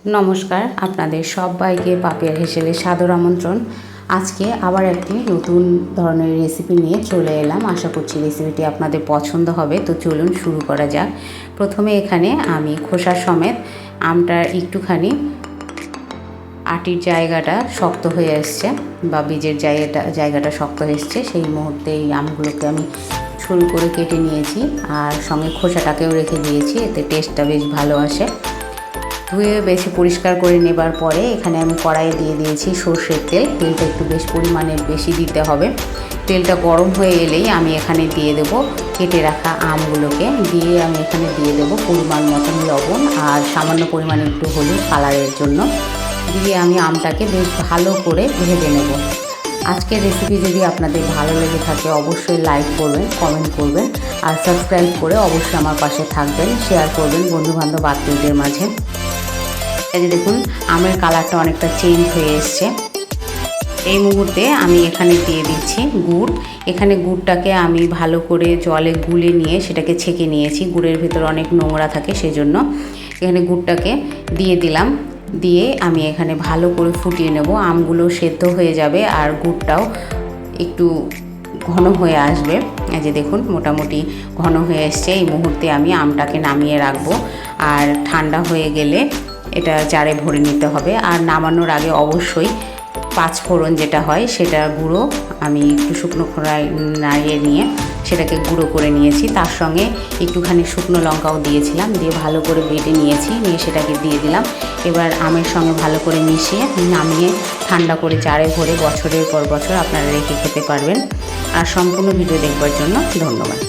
নমস্কার, আপনাদের সবাইকে পাপিয়ার হেসেলে সাদর আমন্ত্রণ। আজকে আবার একটি নতুন ধরনের রেসিপি নিয়ে চলে এলাম। আশা করছি রেসিপিটি আপনাদের পছন্দ হবে। তো চলুন শুরু করা যাক। প্রথমে এখানে আমি খোসা সমেত আমটার একটুখানি আটির জায়গাটা শক্ত হয়ে এসছে বা বীজের জায়গাটা শক্ত হয়ে এসছে, সেই মুহূর্তে এই আমগুলোকে আমি সরু করে কেটে নিয়েছি আর সঙ্গে খোসাটাকেও রেখে দিয়েছি, এতে টেস্টটা বেশ ভালো আসে। ধুয়ে বেশি পরিষ্কার করে নেবার পরে এখানে আমি কড়াইয়ে দিয়ে দিয়েছি সর্ষের তেল। তেলটা একটু বেশ পরিমাণে বেশি দিতে হবে। তেলটা গরম হয়ে এলেই আমি এখানে দিয়ে দেবো কেটে রাখা আমগুলোকে। দিয়ে আমি এখানে দিয়ে দেবো পরিমাণ মতন লবণ আর সামান্য পরিমাণে একটু হলুদ কালারের জন্য। দিয়ে আমি আমটাকে বেশ ভালো করে ভেজে নেব। আজকের রেসিপি যদি আপনাদের ভালো লেগে থাকে অবশ্যই লাইক করবেন, কমেন্ট করবেন আর সাবস্ক্রাইব করে অবশ্যই আমার পাশে থাকবেন, শেয়ার করবেন বন্ধুবান্ধব আত্মীয়দের মাঝে। এই যে দেখুন আমের কালারটা অনেকটা চেঞ্জ হয়ে এসছে। এই মুহূর্তে আমি এখানে দিয়ে দিচ্ছি গুড়। এখানে গুড়টাকে আমি ভালো করে জলে গুলে নিয়ে সেটাকে ছেঁকে নিয়েছি। গুড়ের ভেতর অনেক নোংরা থাকে, সেজন্য এখানে গুড়টাকে দিয়ে দিলাম। দিয়ে আমি এখানে ভালো করে ফুটিয়ে নেব। আমগুলো সেদ্ধ হয়ে যাবে আর গুড়টাও একটু ঘন হয়ে আসবে। এই যে দেখুন মোটামুটি ঘন হয়ে এসছে। এই মুহূর্তে আমি আমটাকে নামিয়ে রাখবো আর ঠান্ডা হয়ে গেলে এটা জারে ভরে নিতে হবে। আর নামানোর আগে অবশ্যই 5 ফোড়ন যেটা হয় সেটা গুঁড়ো আমি একটু শুকনো খোলায় নাড়িয়ে নিয়ে সেটাকে গুঁড়ো করে নিয়েছি। তার সঙ্গে একটুখানি শুকনো লঙ্কাও দিয়েছিলাম, দিয়ে ভালো করে বেটে নিয়েছি। নিয়ে সেটাকে দিয়ে দিলাম। এবার আমের সঙ্গে ভালো করে মিশিয়ে নামিয়ে ঠান্ডা করে জারে ভরে বছরের পর বছর আপনারা রেখে খেতে পারবেন। আর সম্পূর্ণ ভিডিও দেখবার জন্য ধন্যবাদ।